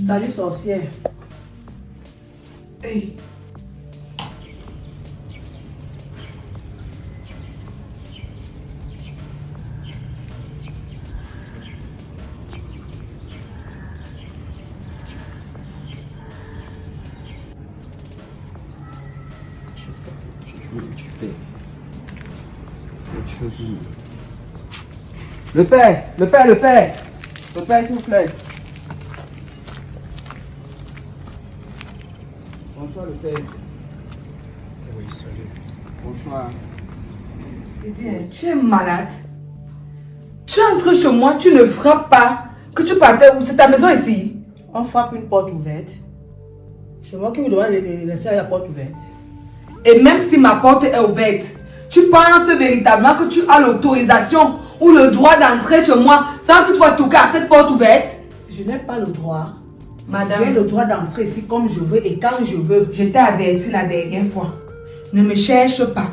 Salut sorcière. Hey. Le père, s'il vous plaît. Bonsoir le père. Oui, salut. Bonsoir. Tu es malade. Tu entres chez moi, tu ne frappes pas. Que tu partais où? C'est ta maison ici. On frappe une porte ouverte. C'est moi qui vous demande de laisser la porte ouverte. Et même si ma porte est ouverte, tu penses véritablement que tu as l'autorisation ou le droit d'entrer chez moi sans toutefois toquer à cette porte ouverte? Je n'ai pas le droit. Madame, J'ai le droit d'entrer ici comme je veux et quand je veux. je t'ai averti la dernière fois. Ne me cherche pas.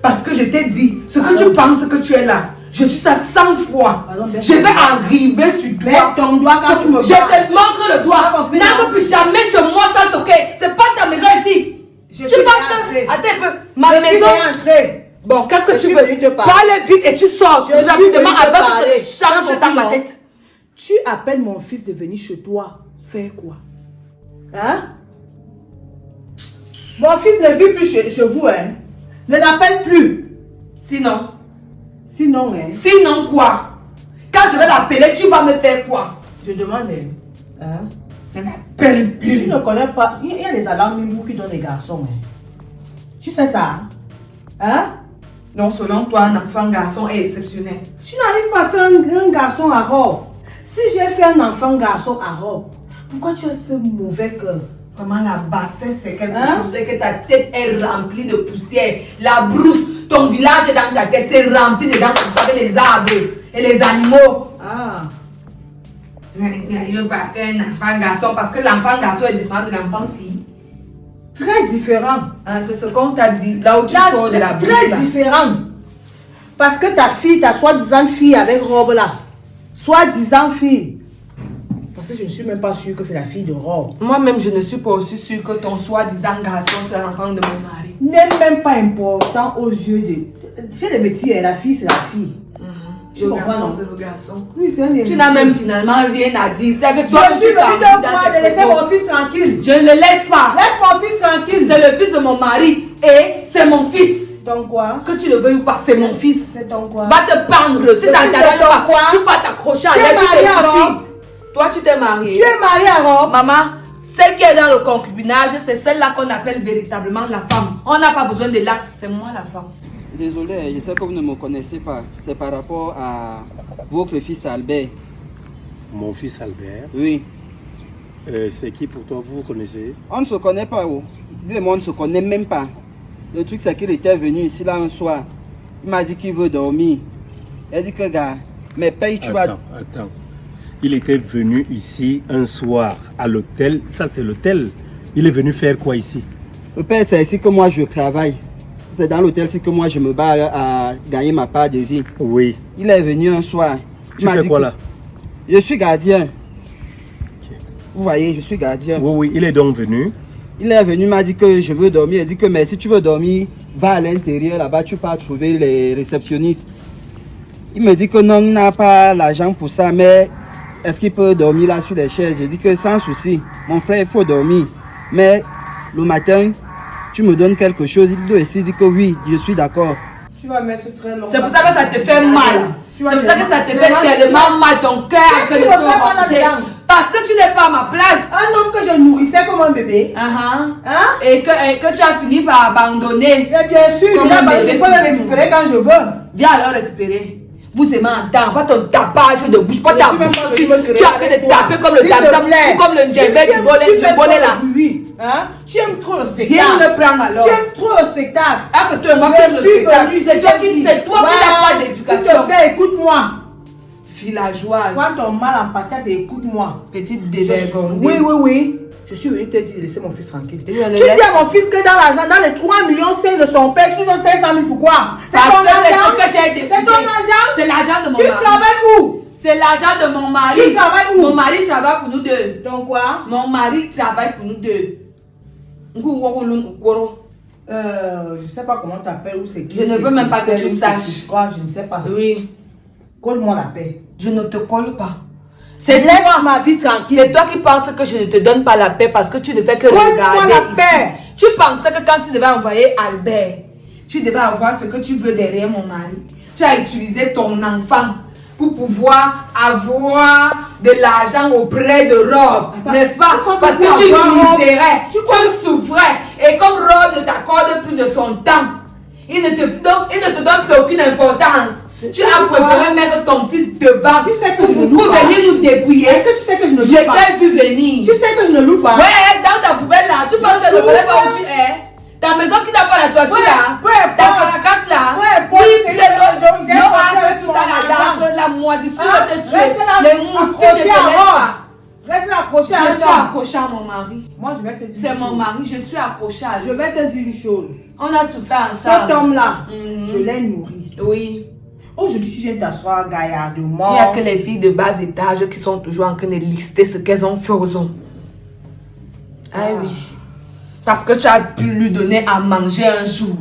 Parce que je t'ai dit, ce que tu penses que tu es là, je suis ça 100 fois. Je vais arriver sur toi. Laisse ton doigt quand tu me Je parles. te montre le doigt. N'entre plus jamais chez moi sans toquer. C'est pas ta maison ici. Tu penses que... Attends un peu. Ma maison... Entrer. Bon, qu'est-ce que Je tu suis veux? venue te parler. Parle vite et tu sors. Je suis Rapidement venue te avant parler. que ça change dans ma tête. Tu appelles mon fils de venir chez toi. Faire quoi? Hein? Mon fils ne vit plus chez vous, hein? Ne l'appelle plus. Sinon, Sinon, hein? sinon quoi? Quand je vais l'appeler, tu vas me faire quoi? Je demande, hein? Ne m'appelle plus. Tu ne connais pas. Il y a des alarmes Mimbo qui donnent les garçons, hein? Tu sais ça? Hein? Non, selon toi, un enfant garçon est exceptionnel. Tu n'arrives pas à faire un garçon à robe. Si j'ai fait un enfant garçon à robe, pourquoi tu as ce mauvais cœur? Vraiment, la bassesse, c'est quelque Hein? chose. C'est que ta tête est remplie de poussière. La brousse, ton village est dans ta tête. C'est rempli dedans comme ça avec les arbres et les animaux. Ah. Il ne veut pas faire un enfant garçon parce que l'enfant garçon est différent de l'enfant fille. Très différent. Ah, c'est ce qu'on t'a dit. Là où tu sors de la bouche. Très différent. Parce que ta fille, ta soi-disant fille avec robe là. Soi-disant fille. Parce que je ne suis même pas sûre que c'est la fille de robe. Moi-même, je ne suis pas aussi sûre que ton soi-disant garçon, c'est l'enfant de mon mari. N'est même pas important aux yeux de... Chez les métiers, la fille, c'est la fille. Le garçon, c'est le garçon. Oui, c'est un Tu héritier. n'as même finalement rien à dire. C'est que Je toi, suis venue te voir de laisser mon fils tranquille. Je ne le laisse pas. Laisse mon fils tranquille. C'est le fils de mon mari et c'est mon fils. Donc quoi? Que tu le veuilles ou pas, c'est mon fils. C'est ton quoi? Va te pendre. Si ça fils de t'arrive ton pas, quoi? tu vas t'accrocher à Tu es l'aide, tu marié te alors? suicides. Toi, tu t'es marié. Tu es mariée à robe. Maman, celle qui est dans le concubinage, c'est celle-là qu'on appelle véritablement la femme. On n'a pas besoin de l'acte, c'est moi la femme. Désolé, je sais que vous ne me connaissez pas. C'est par rapport à votre fils Albert. Mon fils Albert, Oui. c'est qui pour toi, vous connaissez? On ne se connaît pas, oh. Lui et moi, on ne se connaît même pas. Le truc, c'est qu'il était venu ici là un soir. Il m'a dit qu'il veut dormir. Il a dit que, gars, mais paye, tu vas... Attends. Il était venu ici un soir à l'hôtel. Ça, c'est l'hôtel. Il est venu faire quoi ici? Le père, c'est ici que moi je travaille. C'est dans l'hôtel-ci que moi je me bats à gagner ma part de vie. Oui. Il est venu un soir. Tu fais quoi là? Je suis gardien. Vous voyez, je suis gardien. Oui, il est donc venu. Il est venu, m'a dit que je veux dormir. Il dit que mais si tu veux dormir, va à l'intérieur là-bas, tu peux trouver les réceptionnistes. Il me dit que non, il n'a pas l'argent pour ça, mais est-ce qu'il peut dormir là sur les chaises? Je dis que sans souci, mon frère, il faut dormir. Mais le matin, tu me donnes quelque chose. Il doit essayer de dire que oui, je suis d'accord. Tu vas mettre très longtemps. C'est pour ça que ça te fait mal. C'est pour ça que ça te fait tellement mal, ton cœur en train de se ronger. Parce que tu n'es pas à ma place. Un homme que je nourrissais comme un bébé. Hein? Hein? Et que tu as fini par abandonner. Mais bien sûr, Comme un bébé. je peux le récupérer quand je veux. Viens alors récupérer. Vous aimez entendre, pas ton tapage de bouche, pas ta bouche. Tu as fait de taper comme le tam-tam ou comme le djembé du volet là. Oui. Hein? Tu aimes trop le Viens spectacle. le prendre alors. Tu aimes trop le spectacle. Ah, que tu aimes pas le spectacle. C'est toi qui n'as pas S'il d'éducation. te plaît, écoute-moi. Villageoise. Quand ton mal en patience, écoute-moi. Petite dévergondée. Oui. Je suis venu te dire de laisser mon fils tranquille. Je Tu le dis laisse. à mon fils que dans l'argent, dans les 3 millions, c'est de son père, tu donnes 500 000. Pourquoi? C'est Parce ton que c'est argent. ce que j'ai décidé. C'est ton argent. C'est l'argent de mon Tu mari. travailles où? C'est l'argent de mon mari. Tu travailles où? Mon mari travaille pour nous deux. Donc quoi? Mon mari travaille pour nous deux. Je sais pas comment t'appelles ou c'est qui. Je ne veux même pas que tu saches. Je ne sais pas. Oui. Colle-moi la paix. Je ne te colle pas. C'est Laisse toi. ma vie tranquille. C'est toi qui penses que je ne te donne pas la paix parce que tu ne fais que Colle-moi regarder la ici. paix. Tu pensais que quand tu devais envoyer Albert, tu devais avoir ce que tu veux derrière mon mari. Tu as utilisé ton enfant pour pouvoir avoir de l'argent auprès de Rob, n'est-ce pas? Parce que tu misérais, tu souffrais. Et comme Rob ne t'accorde plus de son temps, il ne te donne plus aucune importance. Tu as préféré mettre ton fils devant Tu sais que je ne loue pour pas. venir nous dépouiller. Est-ce que tu sais que je ne loue Je pas? t'ai vu venir. Tu sais que je ne loue pas. Ouais, dans ta poubelle là, tu penses que je ne connais pas où tu es? Ta maison qui n'a pas la toiture là, Peu importe. ta caracasse là, Peu importe, c'est j'ai l'eau pensé entre sous mon ta argent. la moisissure Ah, va te tuer, reste là, les moustiques ne accroché te à laissent Rob. pas. Reste accroché à Je suis ça. accroché à mon mari. Moi, je vais te dire. C'est une mon chose. mari, je suis accroché à Je lui. vais te dire une chose. On a souffert Cet ensemble. homme-là, Mhm. je l'ai nourri. Oui. Aujourd'hui, tu viens t'asseoir gaillardement. Il n'y a que les filles de bas étage qui sont toujours en train de lister ce qu'elles ont fait aux hommes. Ah oui. Parce que tu as pu lui donner à manger un jour.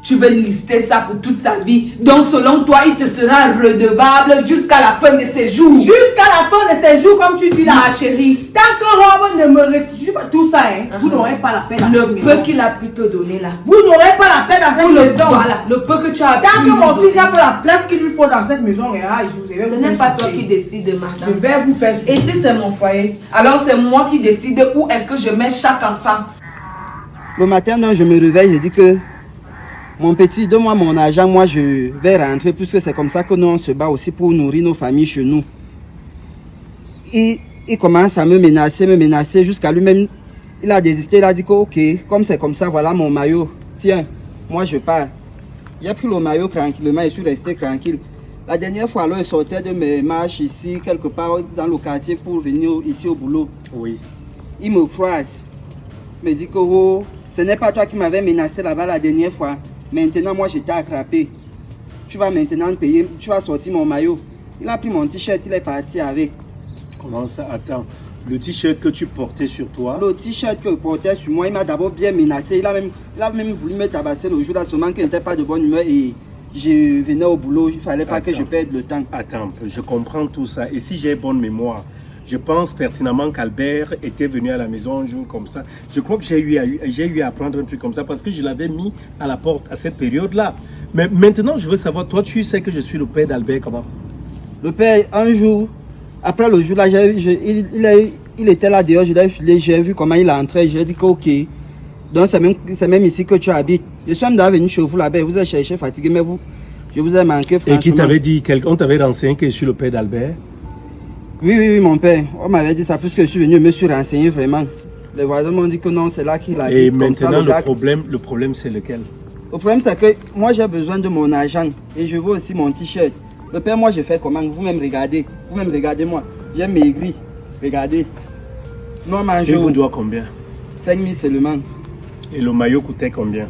Tu veux lister ça pour toute sa vie. Donc selon toi, il te sera redevable jusqu'à la fin de ses jours. Jusqu'à la fin de ces jours, comme tu dis là. Ma chérie, Tant que Rob ne me restitue pas tout ça, hein, vous n'aurez pas la paix dans le cette peu maison. qu'il a pu te donner là. Vous n'aurez pas la paix dans cette maison. Voilà, le peu que tu as pu Tant que lui mon fils donner. n'a pas la place qu'il lui faut dans cette maison, je vais Ce vous n'est faire pas toi souffrir. qui décide, Je madame. vais vous faire souffrir. Et si c'est mon foyer, alors c'est moi qui décide où est-ce que je mets chaque enfant. Le matin, donc, je me réveille, je dis que mon petit, donne-moi mon argent, moi je vais rentrer, puisque c'est comme ça que nous on se bat aussi pour nourrir nos familles chez nous. Il commence à me menacer, jusqu'à lui-même, il a désisté, il a dit que ok, comme c'est comme ça, voilà mon maillot, tiens, moi je pars. J'ai pris le maillot tranquillement et je suis resté tranquille. La dernière fois, alors, il sortait de mes marches ici, quelque part dans le quartier pour venir ici au boulot. Oui. Il me croise, me dit que oh, ce n'est pas toi qui m'avais menacé là-bas la dernière fois. Maintenant, moi, je t'ai attrapé. Tu vas maintenant payer, tu vas sortir mon maillot. Il a pris mon t-shirt, il est parti avec. Comment ça? Attends. Le t-shirt que tu portais sur toi. Le t-shirt que je portais sur moi, il m'a d'abord bien menacé. Il a même voulu me tabasser le jour là, seulement qu'il n'était pas de bonne humeur et je venais au boulot. Il ne fallait pas que je perde le temps. Attends un peu, je comprends tout ça. Et si j'ai bonne mémoire, je pense pertinemment qu'Albert était venu à la maison un jour comme ça. Je crois que j'ai eu à apprendre un truc comme ça parce que je l'avais mis à la porte à cette période-là. Mais maintenant, je veux savoir, toi, tu sais que je suis le père d'Albert, comment? Le père, un jour, après le jour là, il était là dehors, j'ai vu comment il est entré. J'ai dit que ok. Donc c'est même ici que tu habites. Je suis même venu chez vous là-bas, vous êtes cherché, fatigué, mais je vous ai manqué franchement. Et qui t'avait dit, on t'avait renseigné que je suis le père d'Albert? Oui, mon père. On m'avait dit ça, puisque je suis venu, je me suis renseigné vraiment. Les voisins m'ont dit que non, c'est là qu'il habite. Et comme maintenant, ça, le problème, c'est lequel? Le problème, c'est que moi, j'ai besoin de mon argent. Et je veux aussi mon t-shirt. Le père, moi, je fais comment? Vous-même regardez. Vous-même regardez-moi. J'ai maigri. Regardez. Nous, on mange Je vous dois combien? 5 000 seulement. Et le maillot coûtait combien?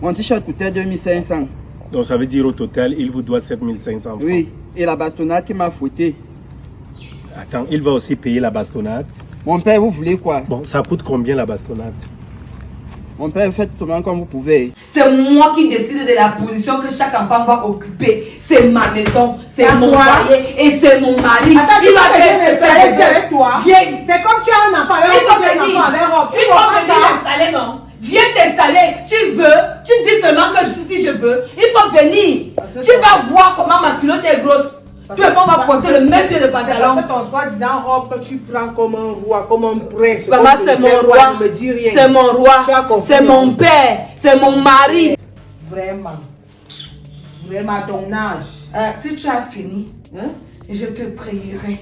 Mon t-shirt coûtait 2500. Donc ça veut dire au total, il vous doit 7500 francs. Oui. Et la bastonnade qui m'a fouetté. Attends, il va aussi payer la bastonnade. Mon père, vous voulez quoi? Bon, ça coûte combien la bastonnade? Mon père, faites seulement comme vous pouvez. C'est moi qui décide de la position que chaque enfant va occuper. C'est ma maison, c'est mon toi? foyer et c'est mon mari. Attends, tu Il vas va venir faire ce que m'installer je ici veux. avec toi. Viens. C'est comme tu as un enfant avec Il Rob, faut tu as un venir. enfant avec Rob. Tu Il faut comprends venir ça? t'installer, non? Viens t'installer. Tu veux, tu dis seulement que si je veux. Il faut venir. que Tu vas voir comment ma culotte est grosse. Tu vas pas porter le même pied de pantalon. C'est ton soi-disant robe que tu prends comme un roi, comme un prince. Maman, Comme c'est tu mon sais quoi, roi. ne me dis rien. C'est mon roi. Tu as compris, C'est mon non? père. C'est mon mari. Vraiment. Vraiment à ton âge. Si tu as fini, Hein? je te prierai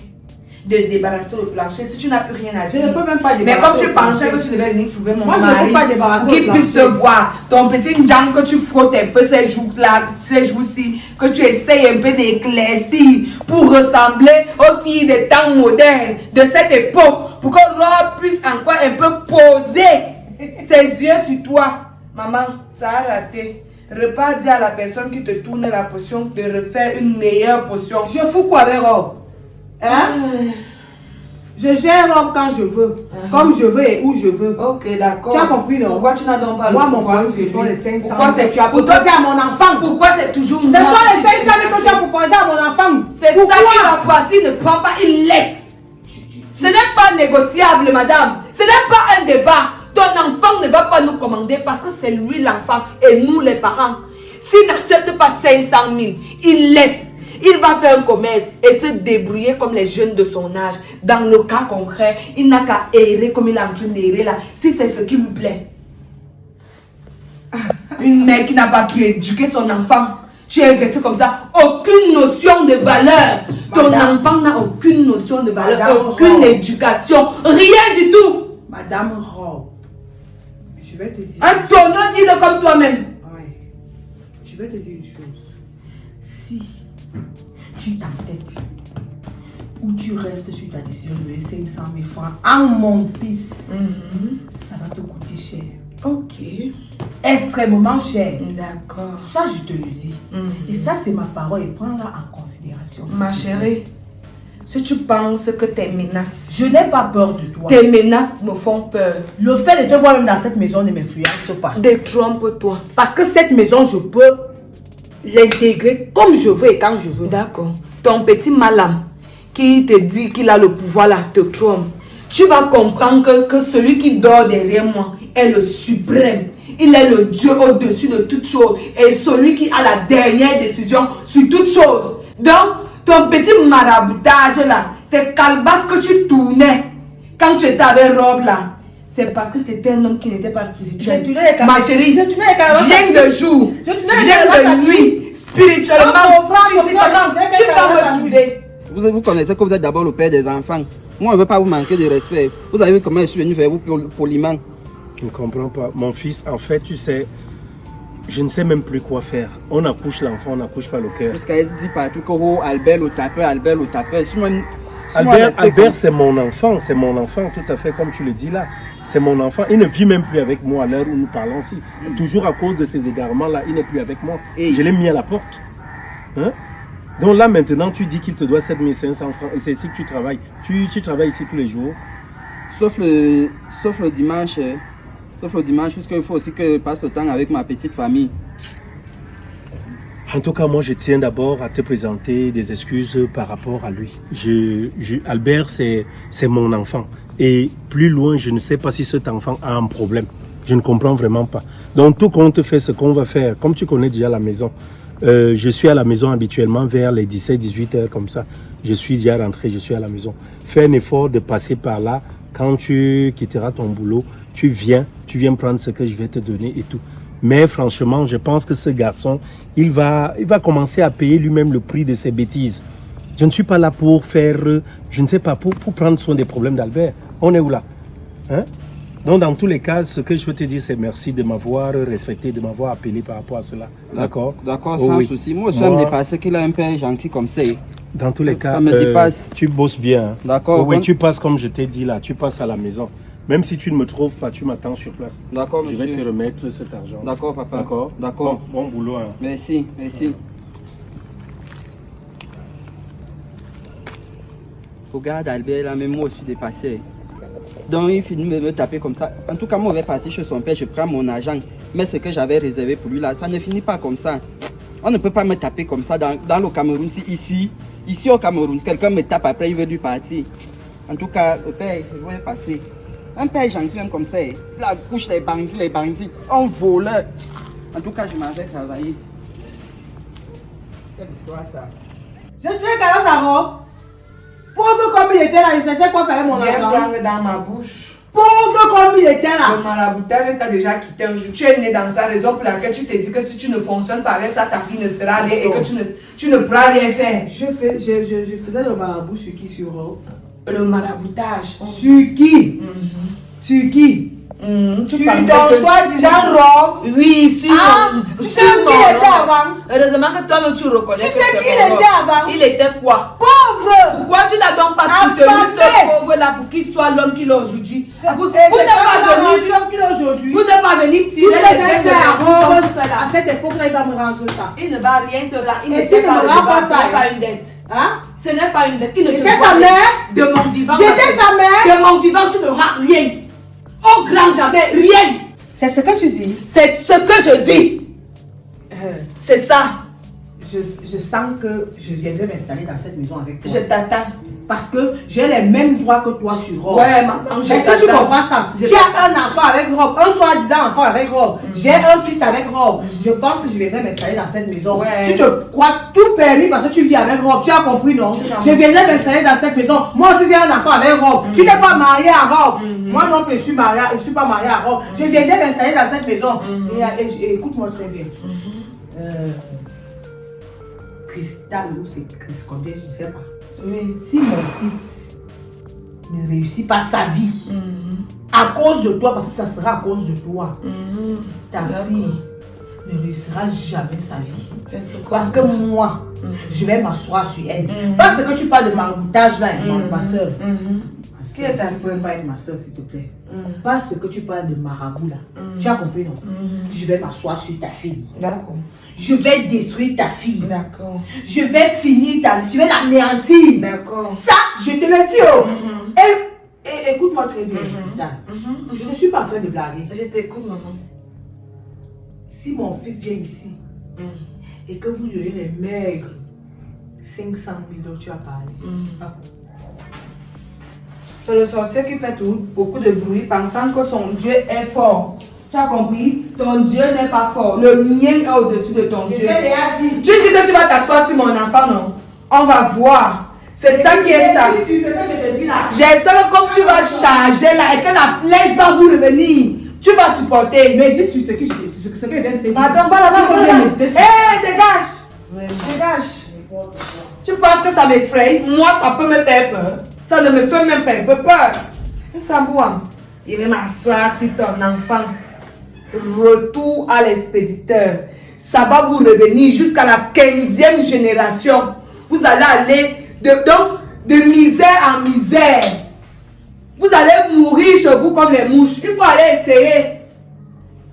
de débarrasser le plancher. Si tu n'as plus rien à Je dire. ne peux même pas Mais débarrasser comme tu le pensais plancher. que tu devais venir trouver mon Moi, je ne mari, peux pas débarrasser pour qu'il le puisse te plancher. voir, ton petit jam que tu frottes un peu ces jours-là, ces jours-ci, que tu essayes un peu d'éclaircir pour ressembler aux filles des temps modernes de cette époque, pour que Rob puisse encore un peu poser ses yeux sur toi. Maman, ça a raté. repars dire à la personne qui te tourne la potion de refaire une meilleure potion. Je fous quoi avec robe? Hein? Je gère robe quand je veux, comme je veux et où je veux. Ok, d'accord. Tu as compris, non? Pourquoi tu n'as donc pas Moi, le mon pouvoir problème, sur ce sont lui? les 500 Pourquoi c'est que tu as proposé à mon enfant. Pourquoi c'est toujours Ce moi sont les qui 500 que tu as proposé à mon enfant. C'est ça qui va partir, ne prend pas, il laisse. Ce n'est pas négociable, madame. Ce n'est pas un débat. Ton enfant ne va pas nous commander parce que c'est lui l'enfant et nous les parents. S'il n'accepte pas 500 000, il laisse. Il va faire un commerce et se débrouiller comme les jeunes de son âge. Dans le cas concret, il n'a qu'à errer comme il est en train d'errer là, si c'est ce qui lui plaît. Une mère qui n'a pas pu éduquer son enfant. Tu es resté comme ça, aucune notion de valeur. Ton enfant n'a aucune notion de valeur, Madame aucune Rob. éducation, rien du tout. Madame Rob, je vais te dire. Un tonneau, dis-le comme toi-même. Ouais. Je vais te dire une chose. Si tu t'entêtes ou tu restes sur ta décision de donner 500 000 francs à mon fils, ça va te coûter cher. Ok. Extrêmement cher. D'accord. Ça, je te le dis. Et ça, c'est ma parole et prends-la en considération. Ma chérie, si tu penses que tes menaces, Je n'ai pas peur de toi. tes menaces me font peur, Le fait de te voir même dans cette maison ne m'influence pas. détrompe-toi. Parce que cette maison, je peux l'intégrer comme je veux et quand je veux. D'accord. Ton petit malin qui te dit qu'il a le pouvoir là te trompe. Tu vas comprendre que celui qui dort derrière moi est le suprême. Il est le Dieu au-dessus de toutes choses et celui qui a la dernière décision sur toutes choses. Donc, ton petit maraboutage là, tes calebasses que tu tournais quand tu étais avec robe là, c'est parce que c'était un homme qui n'était pas spirituel. Je tournais les Ma calebasses. chérie, Je tournais les calebasses à viens de qui? jour, Je tournais les viens calebasses à de qui? nuit, spirituellement, Ah, mon frère, physiquement, viens de tu vas calebasses à me lui. trouver. Vous connaissez que vous êtes d'abord le père des enfants. Moi, je ne veux pas vous manquer de respect. Vous avez vu comment je suis venu vers vous poliment. Je ne comprends pas. Mon fils, en fait, tu sais, je ne sais même plus quoi faire. On accouche l'enfant, on n'accouche pas le cœur. Jusqu'à se dit partout que oh, Albert le tapeur, Albert le tapeur. Albert, c'est mon enfant, tout à fait comme tu le dis là. C'est mon enfant. Il ne vit même plus avec moi à l'heure où nous parlons ici. Toujours à cause de ces égarements-là, il n'est plus avec moi. Et- Je l'ai mis à la porte. Hein? Donc là, maintenant, tu dis qu'il te doit 7500 francs. Et c'est ici que tu travailles. Tu travailles ici tous les jours. Sauf le dimanche. Sauf le dimanche, parce qu'il faut aussi que je passe le temps avec ma petite famille. En tout cas, moi, je tiens d'abord à te présenter des excuses par rapport à lui. Albert, c'est mon enfant. Et plus loin, je ne sais pas si cet enfant a un problème. Je ne comprends vraiment pas. Donc, tout compte fait ce qu'on va faire. Comme tu connais déjà la maison, je suis à la maison habituellement vers les 17-18 heures comme ça. Je suis déjà rentré, je suis à la maison. Fais un effort de passer par là. Quand tu quitteras ton boulot, tu viens prendre ce que je vais te donner et tout. Mais franchement, je pense que ce garçon, il va commencer à payer lui-même le prix de ses bêtises. Je ne suis pas là pour faire, je ne sais pas, pour prendre soin des problèmes d'Albert. On est où là? Hein? Donc, dans tous les cas, ce que je veux te dire, c'est merci de m'avoir respecté, de m'avoir appelé par rapport à cela. D'accord? D'accord, Oh sans oui. souci. Moi, je suis me dépasser qu'il a un père gentil comme ça. Dans tous les cas, Ça me dépasse. tu bosses bien. Hein? D'accord, Oh oui, bon. tu passes comme je t'ai dit là, tu passes à la maison. Même si tu ne me trouves pas, tu m'attends sur place. D'accord, Je vais monsieur. te remettre cet argent. D'accord, papa. D'accord? D'accord. Bon boulot. Hein. Merci, merci. Regarde Albert, là, même moi aussi dépassé. Donc il finit de me taper comme ça. En tout cas, moi, je vais partir chez son père, je prends mon argent. Mais ce que j'avais réservé pour lui, là, ça ne finit pas comme ça. On ne peut pas me taper comme ça dans le Cameroun. Si ici au Cameroun, quelqu'un me tape après, il veut du partir. En tout cas, le père, je vais passer. Un père gentil même comme ça, la couche les bandits, un voleur. En tout cas, je m'en vais travailler. Quelle histoire ça? Je te fais caresse à robe. Pauvre comme il était là, il cherchait quoi faire avec mon Viens argent. prendre dans ma bouche. Pauvre comme il était Le là. maraboutage t'a déjà quitté un jour. Tu es né dans sa raison pour laquelle tu te dis que si tu ne fonctionnes pas avec ça, ta vie ne sera rien et que tu ne pourras rien faire. Je faisais le marabout sur qui? Sur robe. Le maraboutage. Sur qui? Sur qui? Tu Sur pensais ton que- soi-disant robe. Oui, sur Ah, mon- tu sais sur qui mon il était robe. avant? Heureusement que toi-même tu reconnais Tu que sais c'est qui mon il robe. était avant? Il était quoi? Pauvre. Pourquoi tu n'as donc pas soutenu Affamé. ce pauvre-là pour qu'il soit l'homme qu'il est aujourd'hui? Vous Vous n'êtes pas venu aujourd'hui. vous n'êtes pas venu Vous tirer les les avez ailes de fait à la robe comme Rome, tu fais là. à cette époque-là, il va me rendre ça. Il ne va rien te rendre. Il Et ne s'il sait ne pas me le rend devoir, pas ce ça, n'est pas une dette. Hein? Ce n'est pas une dette. Il ne te J'étais doit sa rien. mère. De mon vivant. J'étais sa mère. De mon vivant, tu n'auras rien. Au grand jamais, rien. C'est ce que tu dis. C'est ce que je dis. C'est ça. Je sens que je viendrai m'installer dans cette maison avec toi. Je t'attends. Parce que j'ai les mêmes droits que toi sur Rob. Ouais, maman, je Mais si tu t'attends. comprends ça, Je tu as un enfant avec Rob, un soi-disant enfant avec Rob. J'ai un fils avec Rob. Je pense que je viendrai m'installer dans cette maison. Ouais. Tu te crois tout permis parce que tu vis avec Rob. Tu as compris, non? Je viendrai m'installer dans cette maison. Moi aussi, j'ai un enfant avec Rob. Tu n'es pas marié à Rob. Moi non plus, je suis pas marié à Rob. Je viendrai m'installer dans cette maison. Et écoute-moi très bien. Cristal ou c'est Chris combien, je ne sais pas. Oui. Si mon fils ne réussit pas sa vie à cause de toi, parce que ça sera à cause de toi, ta fille ne réussira jamais sa vie. Parce que moi, je vais m'asseoir sur elle. Parce que tu parles de maraboutage là, ma soeur. Qui est ta soeur? Pas être ma soeur, s'il te plaît. Parce que tu parles de marabout là. Tu as compris, non? Je vais m'asseoir sur ta fille. D'accord. Je vais détruire ta fille. D'accord. Je vais finir ta vie. Je vais l'anéantir. D'accord. Ça, je te le dis. Oh. Et écoute-moi très bien, Cristal. Je ne suis pas en train de blaguer. Je t'écoute, maman. Si mon fils vient ici et que vous donnez les maigres 500 000 dont tu as parlé, C'est le sorcier qui fait beaucoup de bruit pensant que son Dieu est fort. Tu as compris? Ton Dieu n'est pas fort. Le mien est au-dessus de ton Dieu. Je t'ai déjà dit. Tu dis que tu vas t'asseoir sur mon enfant, non? On va voir. C'est ça qui est ça. C'est ce que je te dis là. J'espère que comme tu vas charger là et que la flèche va vous revenir, tu vas supporter. Mais dis sur ce que je viens de te dire. Attends, pas là-bas, Il faut pas bien là-bas. m'expliquer. Hé, dégage! Dégage! Tu penses que ça m'effraie? Moi, ça peut me faire peur. Ça ne me fait même pas un peu peur. Ça boit. Il va m'asseoir sur ton enfant. Retour à l'expéditeur. Ça va vous revenir jusqu'à la 15e génération. Vous allez aller de misère en misère. Vous allez mourir chez vous comme les mouches. Il faut aller essayer.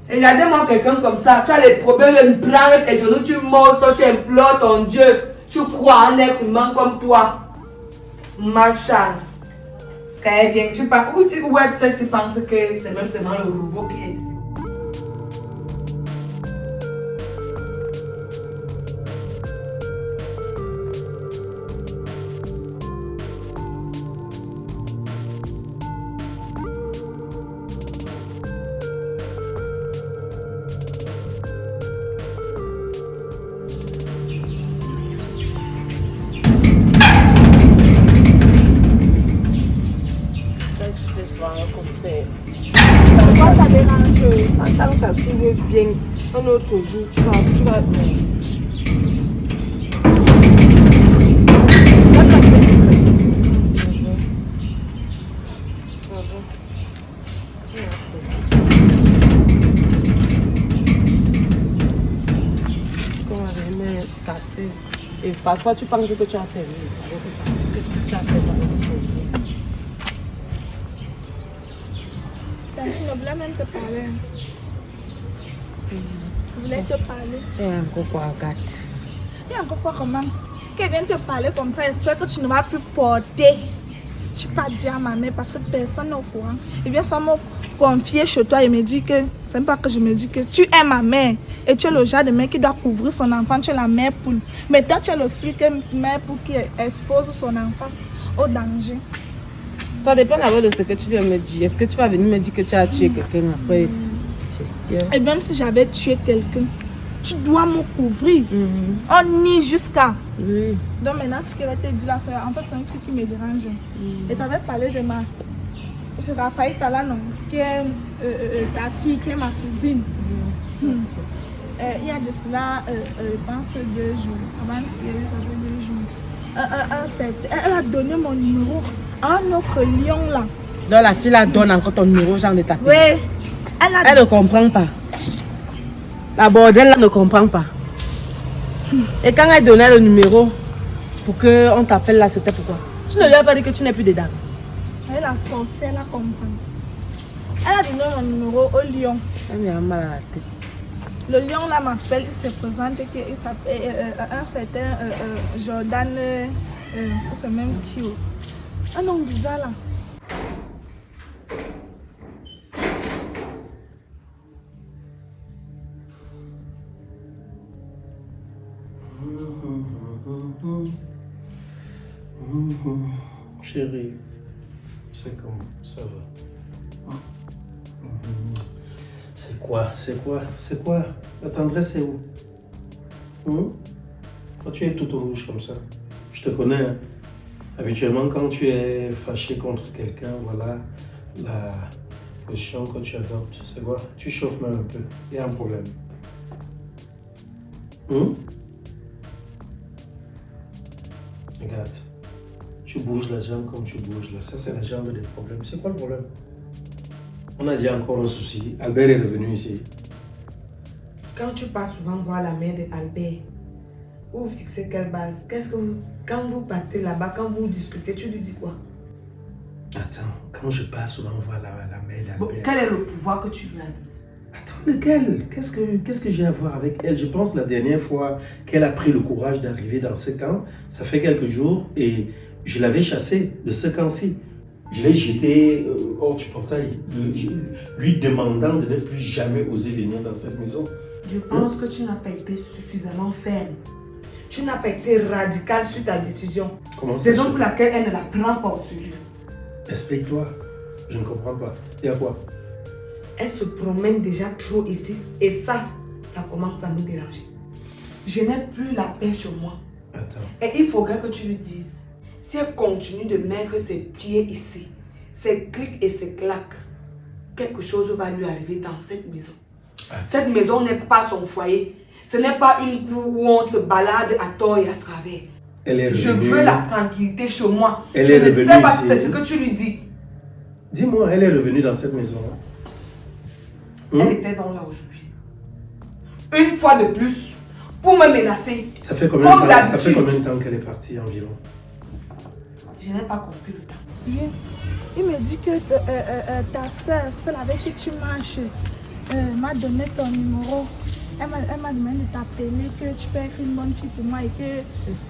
Et regardez-moi quelqu'un comme ça. Tu as les problèmes de prendre tes genoux, tu mords, tu implores ton Dieu. Tu crois en un être humain comme toi. Malchance. Quand elle vient, tu parles. Où tu penses que c'est même seulement le robot qui est ici. Pourquoi ça dérange? Attends, ça s'ouvre bien. Un autre jour, tu vas. Cassé. Et parfois tu penses que tu as fait que tu as fait dans le sol. Je voulais même te parler. Je voulais te parler. Et encore quoi, Agathe? Et encore quoi, comment? Qu'elle vient te parler comme ça, j'espère que tu ne vas plus porter. Je ne vais pas dire à ma mère parce que personne n'est au courant. Il vient seulement confier chez toi et me dit que, c'est même pas que je me dis que tu es ma mère. Et tu es le genre de mère qui doit couvrir son enfant, tu es la mère poule. Mais toi, tu es aussi que mère poule qui expose son enfant au danger. Ça dépend d'abord de ce que tu viens me dire. Est-ce que tu vas venir me dire que tu as tué quelqu'un après? Et même si j'avais tué quelqu'un, tu dois me couvrir. On nie jusqu'à. Oui. Donc maintenant, ce que je vais te dire là, en fait, c'est un truc qui me dérange. Et tu avais parlé de c'est Raphaël Talano, qui est ta fille, qui est ma cousine. Il y a de cela, je pense, 2 jours. Avant-hier, ça fait 2 jours. Elle a donné mon numéro à un autre lion là. Donc la fille la donne encore ton numéro, genre de ta fille. Oui. Elle ne comprend pas. La bordelle là ne comprend pas. Et quand elle donnait le numéro pour qu'on t'appelle là, c'était pourquoi? Tu ne lui as pas dit que tu n'es plus dedans. Elle la sorcière, elle comprend. Elle a donné mon numéro au lion. Elle me a mal à la tête. Le lion là m'appelle, il se présente qu'il s'appelle un certain Jordan, c'est même qui. Un nom bizarre là. Chérie, c'est comment? Ça va? C'est quoi? C'est quoi? La tendresse est où? Quand tu es toute rouge comme ça, je te connais. Hein? Habituellement, quand tu es fâché contre quelqu'un, voilà la position que tu adoptes. C'est quoi? Tu chauffes même un peu. Il y a un problème. Regarde. Tu bouges la jambe comme tu bouges là. Ça, c'est la jambe des problèmes. C'est quoi le problème? On a dit encore un souci. Albert est revenu ici. Quand tu pars souvent voir la mère d'Albert, vous fixez quelle base? Quand vous partez là-bas, quand vous discutez, tu lui dis quoi? Attends, quand je passe souvent voir la mère d'Albert... Bon, quel est le pouvoir que tu lui as donné? Attends, lequel? Qu'est-ce que j'ai à voir avec elle? Je pense la dernière fois qu'elle a pris le courage d'arriver dans ce camp, ça fait quelques jours et je l'avais chassée de ce camp-ci. Je l'ai jeté hors du portail, lui demandant de ne plus jamais oser venir dans cette maison. Je pense que tu n'as pas été suffisamment ferme. Tu n'as pas été radical sur ta décision. Comment ça? Raison pour laquelle elle ne la prend pas au sérieux. Explique-toi. Je ne comprends pas. Il y a quoi? Elle se promène déjà trop ici et ça commence à nous déranger. Je n'ai plus la paix chez moi. Attends. Et il faudrait que tu lui dises, si elle continue de mettre ses pieds ici, ses clics et ses claques, quelque chose va lui arriver dans cette maison. Attends. Cette maison n'est pas son foyer. Ce n'est pas une cour où on se balade à tort et à travers. Elle est revenue. Je veux la tranquillité chez moi. Elle Je est ne revenue sais pas ici. si c'est ce que tu lui dis. Dis-moi, elle est revenue dans cette maison. Elle était dans là aujourd'hui. Une fois de plus, pour me menacer. Ça fait combien Comme de temps qu'elle est partie environ? Je n'ai pas compris le temps. Bien. Il me dit que ta soeur, celle avec qui tu marches, m'a donné ton numéro. Elle m'a demandé de t'appeler, que tu peux être une bonne fille pour moi et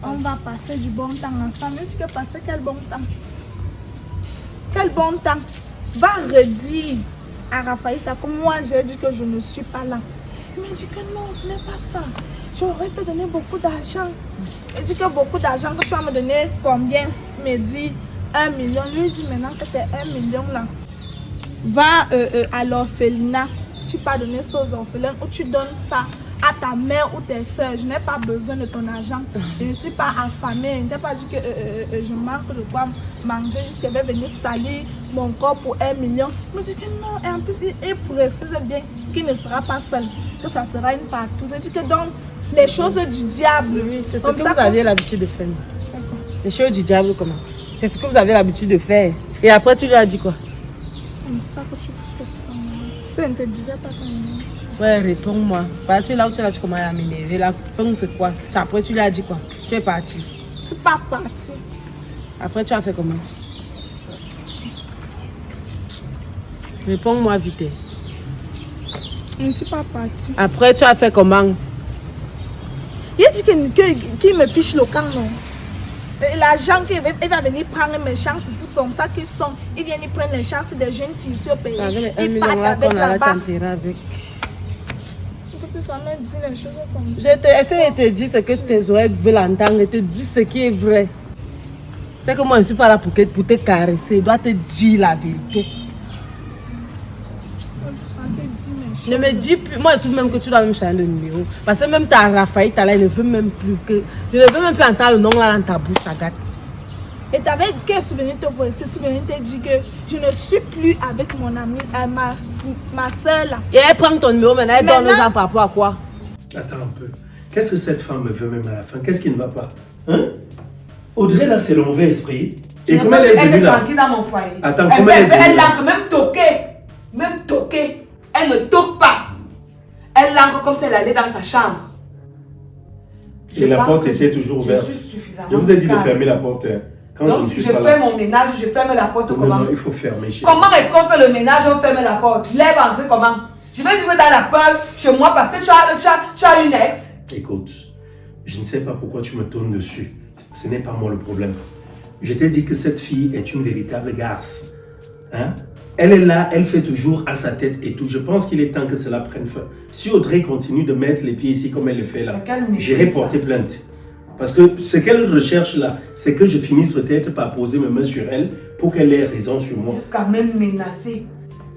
qu'on va passer du bon temps ensemble. Je dis que passer quel bon temps? Quel bon temps? Va redire à Raphaëlita comme moi j'ai dit que je ne suis pas là. Il m'a dit que non, ce n'est pas ça. J'aurais te donné beaucoup d'argent. Il dit que beaucoup d'argent, que tu vas me donner combien? Il me dit 1 million. Lui dit maintenant que tu es 1 million là. Va à l'orphelinat. Tu peux donner ça aux orphelins ou tu donnes ça à ta mère ou tes soeurs. Je n'ai pas besoin de ton argent. Je ne suis pas affamée. Je ne t'ai pas dit que je manque de quoi manger jusqu'à venir salir mon corps pour 1 million. Il me dit que non. Et en plus, il précise bien qu'il ne sera pas seul. Que ça sera une partout. Je dis que donc, les choses du diable. Oui, c'est ce comme que ça vous aviez l'habitude de faire. Les choses du diable, comment? C'est ce que vous avez l'habitude de faire. Et après, tu lui as dit quoi? Comme ça que tu fais ça. Je ne te disais pas ça. Ouais, réponds-moi. Bah, tu es là où tu es là, tu commences à m'énerver. La fin, c'est quoi? Après, tu lui as dit quoi? Tu es parti. Je ne suis pas partie. Après, tu as fait comment? Réponds-moi vite. Je ne suis pas partie. Après, tu as fait comment? Il dit qu'il me fiche le camp, non? L'argent qu'il va venir prendre mes chances, c'est comme ça qu'ils sont. Ils viennent prendre les chances des jeunes filles sur le pays. C'est avec les 1 Ils million partent là avec qu'on allait là-bas. t'enterrer avec. Il faut que ça me dise les choses comme ça. J'essaie de te dire ce que tes oreilles veulent entendre et te dire ce qui est vrai. C'est que moi, je ne suis pas là pour te caresser. Je dois te dire la vérité. Ça te dit mes choses. Ne me dis plus, moi je trouve même que tu dois même changer le numéro. Parce que même ta Raphaël, là, il ne veut même plus que. Je ne veux même plus entendre le nom là dans ta bouche, Agathe. Et tu avais quel souvenir te voir ici? Souvenir te dit que je ne suis plus avec mon amie, ma soeur là. Et elle prend ton numéro maintenant, elle donne aux Maintenant- gens par rapport à quoi? Attends un peu. Qu'est-ce que cette femme me veut même à la fin? Qu'est-ce qui ne va pas? Hein? Audrey, là, c'est le mauvais esprit. Et comment elle est venue là? tranquille dans mon foyer. Attends, comment elle est venue Elle là? l'encre même toquer. Même toquer. Elle ne toque pas. Elle l'encre comme si elle allait dans sa chambre. Et la pense porte que était toujours ouverte. Je suis suffisamment Je vous ai dit de calme. fermer la porte. Hein. Quand je Donc ne si suis je pas fais là. mon ménage, je ferme la porte Non, comment? non, il faut fermer. Chérie. Comment est-ce qu'on fait le ménage, on ferme la porte? Lève, entrer comment? Je vais vivre dans la peur chez moi parce que tu as une ex. Écoute, je ne sais pas pourquoi tu me tournes dessus. Ce n'est pas moi le problème. Je t'ai dit que cette fille est une véritable garce. Hein? Elle est là, elle fait toujours à sa tête et tout. Je pense qu'il est temps que cela prenne fin. Si Audrey continue de mettre les pieds ici comme elle le fait là, j'irai porter plainte. Parce que ce qu'elle recherche là, c'est que je finisse peut-être par poser mes mains sur elle pour qu'elle ait raison sur moi. Jusqu'à même menacer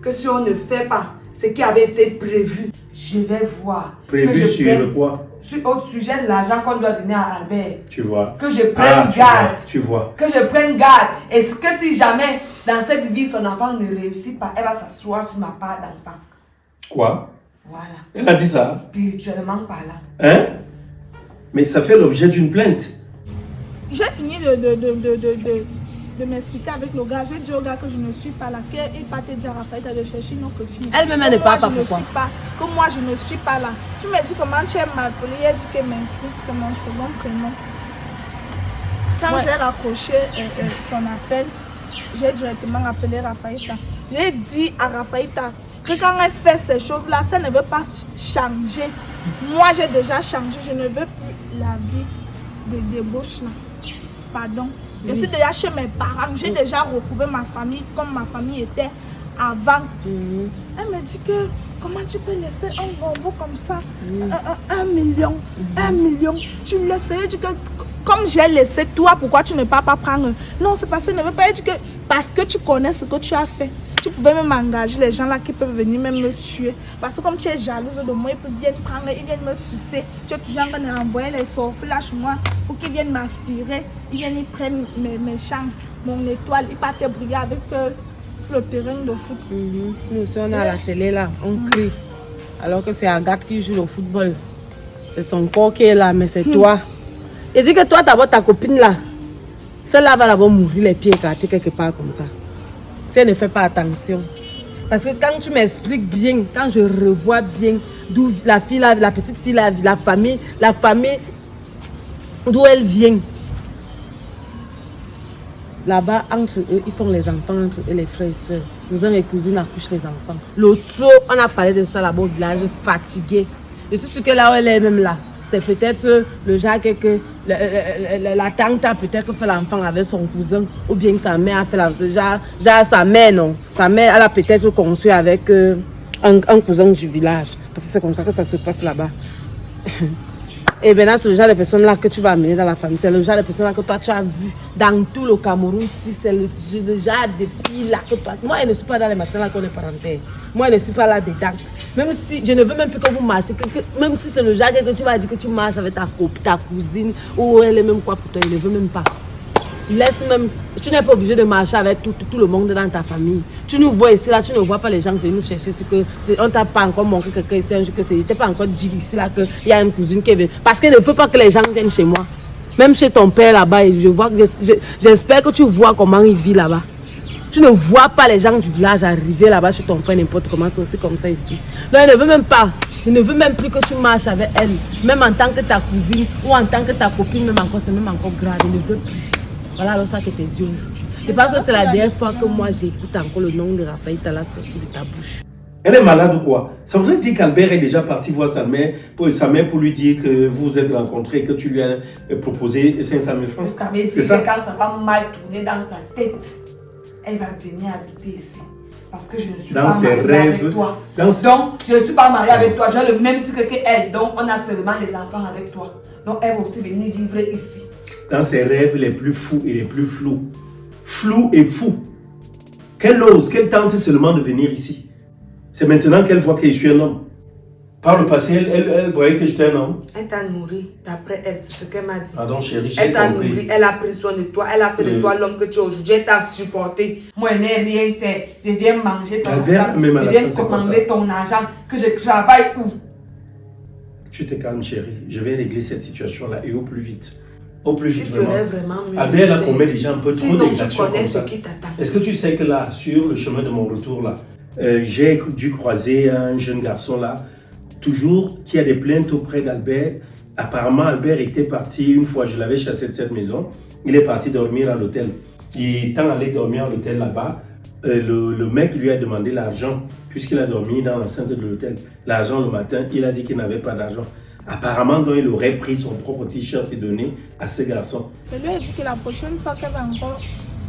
que si on ne fait pas ce qui avait été prévu, je vais voir. Prévu sur quoi? Au sujet de l'argent qu'on doit donner à Albert. Tu vois. Que je prenne garde. Tu vois. Que je prenne garde. Est-ce que si jamais dans cette vie son enfant ne réussit pas, elle va s'asseoir sur ma part d'enfant. Quoi? Voilà. Elle a dit ça? Spirituellement parlant. Hein? Mais ça fait l'objet d'une plainte. J'ai fini de m'expliquer avec le gars. J'ai dit au gars que je ne suis pas là. Qu'il pas te dire à Raphaël de chercher une autre fille. Elle-même, elle ne parle pas pourquoi. Que moi, je ne suis pas là. Il m'a dit comment tu es mal poli. Il a dit que merci. C'est mon second prénom. Quand j'ai raccroché son appel, j'ai directement appelé Raphaël. J'ai dit à Raphaël que quand elle fait ces choses-là, ça ne veut pas changer. Moi, j'ai déjà changé. Je ne veux plus la vie de débauche là. Pardon. Je suis déjà chez mes parents. J'ai déjà retrouvé ma famille comme ma famille était avant. Elle me dit que comment tu peux laisser un robot comme ça, 1 million, 1 million. Tu le laisses. Elle dit que comme j'ai laissé toi, pourquoi tu ne peux pas prendre? Non, c'est parce qu'elle ne veut pas. Elle dit que parce que tu connais ce que tu as fait. Tu pouvais même engager les gens là qui peuvent venir même me tuer. Parce que comme tu es jalouse de moi, ils peuvent bien prendre, ils viennent me sucer. Tu es toujours en train d'envoyer les sorciers là chez moi pour qu'ils viennent m'aspirer. Ils viennent, ils prennent mes chances, mon étoile. Ils partent briller avec sur le terrain de foot. Nous aussi, on est à la télé là, on crie. Alors que c'est Agathe qui joue au football. C'est son corps qui est là, mais c'est toi. Et dis que toi, d'abord ta copine là, celle-là va d'abord mourir les pieds écartés quelque part comme ça. Si elle ne fait pas attention. Parce que quand tu m'expliques bien, quand je revois bien d'où la fille là, la petite fille là, la famille d'où elle vient. Là-bas, entre eux, ils font les enfants, entre eux, les frères et sœurs. Nous avons les cousines accouchent les enfants. L'autre jour, on a parlé de ça là-bas au village, fatigué. Je suis sûre que là où elle est même là, c'est peut-être le genre que la tante a peut-être fait l'enfant avec son cousin, ou bien sa mère a fait l'enfant. Genre sa mère, non. Sa mère, elle a peut-être conçu avec un cousin du village. Parce que c'est comme ça que ça se passe là-bas. Et maintenant, c'est le genre de personnes-là que tu vas amener dans la famille. C'est le genre de personnes-là que toi, tu as vu dans tout le Cameroun. C'est le genre de filles-là que toi... Moi, je ne suis pas dans les machins-là qu'on est parentés. Moi, je ne suis pas là-dedans. Même si je ne veux même plus que vous marchiez. Même si c'est le genre que tu vas dire que tu marches avec ta cousine ou elle est même quoi pour toi, il ne veut même pas. Laisse même... Tu n'es pas obligé de marcher avec tout le monde dans ta famille. Tu nous vois ici, là, tu ne vois pas les gens venir nous chercher. On ne t'a pas encore montré quelqu'un ici, un jour que c'est... Je t'ai pas encore dit ici, là, qu'il y a une cousine qui est venue. Parce qu'elle ne veut pas que les gens viennent chez moi. Même chez ton père, là-bas, j'espère que tu vois comment il vit là-bas. Tu ne vois pas les gens du village arriver là-bas chez ton frère, n'importe comment, c'est aussi comme ça ici. Non, il ne veut même pas. Il ne veut même plus que tu marches avec elle. Même en tant que ta cousine ou en tant que ta copine, même encore, c'est même encore grave. Il ne veut plus. Voilà alors ça que t'es dit aujourd'hui. Je pense que c'est la dernière fois que moi j'écoute encore le nom de Raphaël Tala sortir de ta bouche. Elle est malade ou quoi? Ça voudrait dire qu'Albert est déjà parti voir sa mère pour lui dire que vous vous êtes rencontrés et que tu lui as proposé 500 000 francs. C'est ça. Quand ça va mal tourner dans sa tête, elle va venir habiter ici. Parce que je ne suis pas mariée avec toi. Donc, je ne suis pas mariée avec toi. J'ai le même titre qu'elle. Donc, on a seulement les enfants avec toi. Donc, elle va aussi venir vivre ici. Dans ses rêves les plus fous et les plus flous. Flou et fou. Qu'elle ose, qu'elle tente seulement de venir ici. C'est maintenant qu'elle voit que je suis un homme. Par le passé, elle voyait que j'étais un homme. Elle t'a nourri, d'après elle, c'est ce qu'elle m'a dit. Pardon chérie, j'ai compris. Elle t'a nourri, elle a pris soin de toi, elle a fait de toi l'homme que tu es aujourd'hui, elle t'a supporté. Moi, je n'ai rien fait. Je viens manger ton argent, je viens commander ton argent, que je travaille où? Tu te calmes chérie, je vais régler cette situation-là et au plus vite. Au plus vite, vraiment mieux. Albert là commet déjà un peu trop d'exactions comme ça. Ce qui t'attend. Est-ce que tu sais que là, sur le chemin de mon retour là, j'ai dû croiser un jeune garçon là, toujours qui a des plaintes auprès d'Albert. Apparemment, Albert était parti une fois, je l'avais chassé de cette maison. Il est parti dormir à l'hôtel. Et étant allé dormir à l'hôtel là-bas, le mec lui a demandé l'argent, puisqu'il a dormi dans l'enceinte de l'hôtel. L'argent le matin, il a dit qu'il n'avait pas d'argent. Apparemment, donc, il aurait pris son propre t-shirt et donné à ce garçon. Je lui ai dit que la prochaine fois qu'elle va encore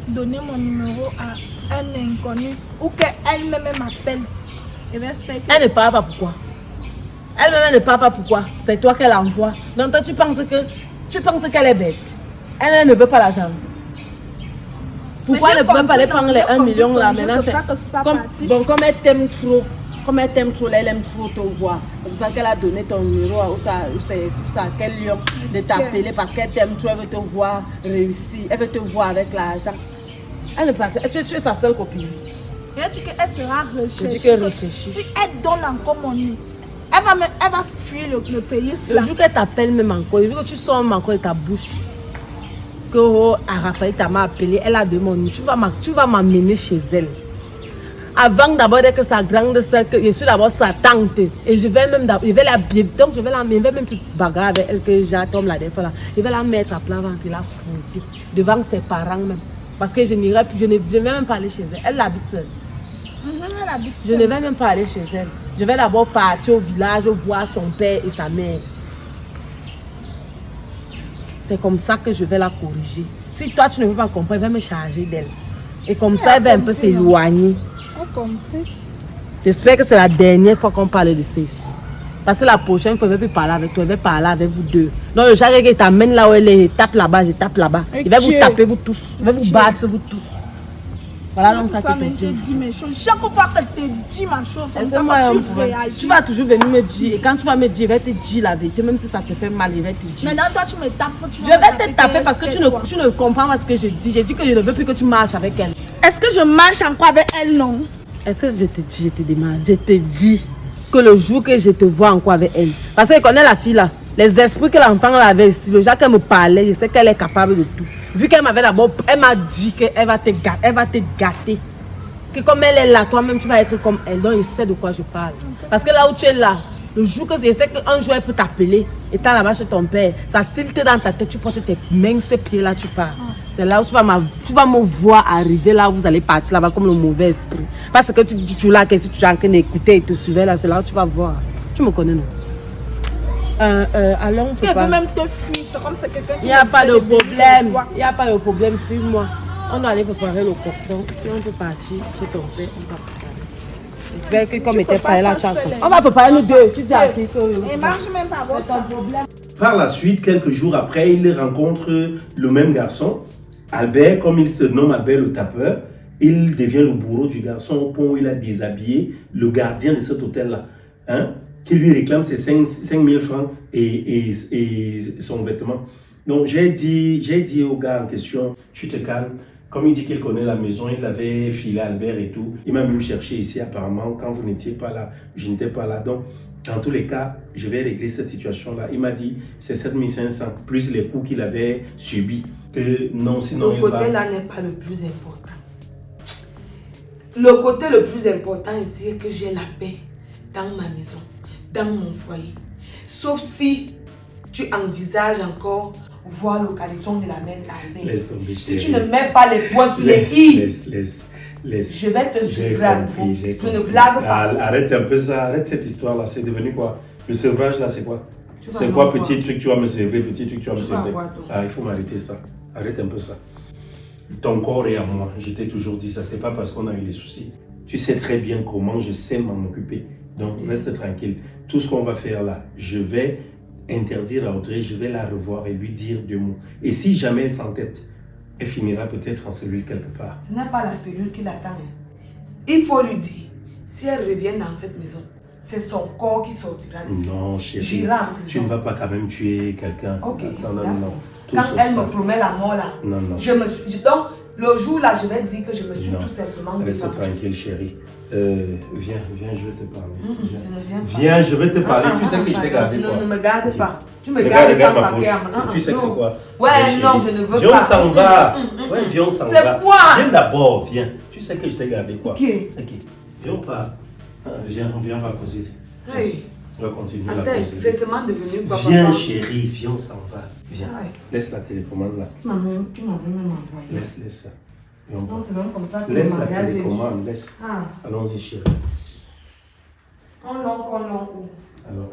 donner mon numéro à un inconnu ou qu'elle-même m'appelle, elle va faire que... Elle ne parle pas pourquoi. Elle-même ne parle pas pourquoi. C'est toi qu'elle envoie. Donc toi, tu penses qu'elle est bête. Elle ne veut pas l'argent. Pourquoi elle ne peut même pas aller prendre les 1 million là maintenant? Comme elle t'aime trop. Comme elle t'aime trop, elle aime trop te voir. C'est pour ça qu'elle a donné ton numéro à quel lion de t'appeler parce qu'elle t'aime trop, elle veut te voir réussir, elle veut te voir avec l'argent. Elle ne peut pas. Tu es sa seule copine. Elle dit qu'elle sera recherchée. Je dis qu'elle réfléchit. Si elle donne encore mon numéro, elle va fuir le pays. Le jour qu'elle t'appelle même encore, le jour que tu sors même encore de ta bouche, que Raphaël t'a appelé, elle a demandé, tu vas m'amener chez elle. Avant d'abord que sa grande soeur, je suis d'abord sa tante. Et je vais l'habiller. Donc je vais même plus bagarrer avec elle que j'attends la dernière fois là. Je vais la mettre à plat ventre, la foutre devant ses parents même. Parce que je ne vais même pas aller chez elle. Elle habite seule. Je ne vais même pas aller chez elle. Je vais d'abord partir au village, voir son père et sa mère. C'est comme ça que je vais la corriger. Si toi tu ne veux pas comprendre, elle va me charger d'elle. Et comme ça, elle va un peu s'éloigner. J'espère que c'est la dernière fois qu'on parle de ça ici. Parce que la prochaine fois, je ne vais plus parler avec toi, je vais parler avec vous deux. Donc le jarret qui t'amène là où elle est, tape là-bas, je tape là-bas. Je vais vous taper vous tous. Je vais vous battre vous tous. Voilà donc ça que je te dis. Chaque fois qu'elle te dit ma chose, tu réagis. Tu vas toujours venir me dire. Et quand tu vas me dire, je vais te dire la vérité. Même si ça te fait mal, je vais te dire. Maintenant, toi, tu me tapes. Je vais te taper parce que tu ne comprends pas ce que je dis. J'ai dit que je ne veux plus que tu marches avec elle. Est-ce que je marche encore avec elle, non? Est-ce que je te demande, je te dis que le jour que je te vois encore avec elle, parce qu'elle connaît la fille là, les esprits que l'enfant avait ici, le jour qu'elle me parlait, je sais qu'elle est capable de tout. Vu qu'elle m'avait d'abord, elle m'a dit qu'elle va te gâter. Que comme elle est là, toi-même tu vas être comme elle. Donc je sais de quoi je parle. Parce que là où tu es là, le jour que je sais qu'un jour elle peut t'appeler, et t'es là-bas chez ton père, ça tilte dans ta tête, tu portes tes mains, ces pieds là, tu pars. C'est là où tu vas me voir arriver, là où vous allez partir là-bas comme le mauvais esprit. Parce que tu là, que si tu es en train d'écouter et te suivre là, c'est là où tu vas voir. Tu me connais, non? Alors on peut pas. Elle peut même te fuir, c'est comme c'est quelqu'un qui... Il n'y a pas de problème. Il n'y a pas de problème, fuis-moi. On doit aller préparer le cordon. Si on peut partir chez ton père, on va préparer. J'espère que comme était pas là, on va préparer nous deux. Tu dis à qui que... Et marche même pas, c'est ton problème. Par la suite, quelques jours après, il rencontre le même garçon, Albert, comme il se nomme Albert le tapeur. Il devient le bourreau du garçon au point où il a déshabillé le gardien de cet hôtel-là, hein, qui lui réclame ses 5 000 francs et son vêtement. Donc j'ai dit au gars en question, tu te calmes. Comme il dit qu'il connaît la maison, il avait filé Albert et tout. Il m'a même cherché ici apparemment quand vous n'étiez pas là, je n'étais pas là. Donc dans tous les cas, je vais régler cette situation-là. Il m'a dit c'est 7 500 plus les coûts qu'il avait subis. Que non, sinon le côté là n'est pas le plus important. Le côté le plus important ici est que j'ai la paix dans ma maison, dans mon foyer. Sauf si tu envisages encore voir l'occasion de la mettre à Albert. Laisse tomber, si tu ne mets pas les points sur les i, laisse. Je vais te suivre à nouveau. Je ne blague pas. Arrête un peu ça, arrête cette histoire-là. C'est devenu quoi? Le sevrage là, c'est quoi? C'est quoi petit truc tu vas me sevrer, petit truc tu vas me sevrer? Ah, il faut m'arrêter ça. Arrête un peu ça. Ton corps est à moi. Je t'ai toujours dit ça. C'est pas parce qu'on a eu des soucis. Tu sais très bien comment je sais m'en occuper. Donc, reste tranquille. Tout ce qu'on va faire là, je vais interdire à Audrey, je vais la revoir et lui dire 2 mots. Et si jamais elle s'entête, elle finira peut-être en cellule quelque part. Ce n'est pas la cellule qui l'attend. Il faut lui dire, si elle revient dans cette maison, c'est son corps qui sortira d'ici. Non, chérie, tu ne vas pas quand même tuer quelqu'un. Ok, non. Quand elle me promet la mort là, non. Donc, le jour là, je vais dire que je me suis tout simplement reste tranquille, chérie. Viens, je vais te parler. Viens, je vais te parler. Tu sais que je t'ai gardé quoi? Non, ne me garde pas. Tu me gardes sans papier. Tu sais que c'est quoi? Ouais, non, je ne veux pas. Viens, on s'en va. Ouais, viens, on s'en va. C'est quoi? Viens d'abord, viens. Tu sais que je t'ai gardé quoi? Ok. Viens, on part. Viens, on va causer. Hey. On va continuer la causer. C'est seulement devenu quoi? Viens, chérie, viens, on s'en va. Viens. Ouais. Laisse la télécommande là. Tu m'avais même envoyé. Laisse ça. Non, c'est même comme ça que Laisse le la mariage est... télécommande, laisse. Ah. Allons-y, chérie. On l'en où? Alors.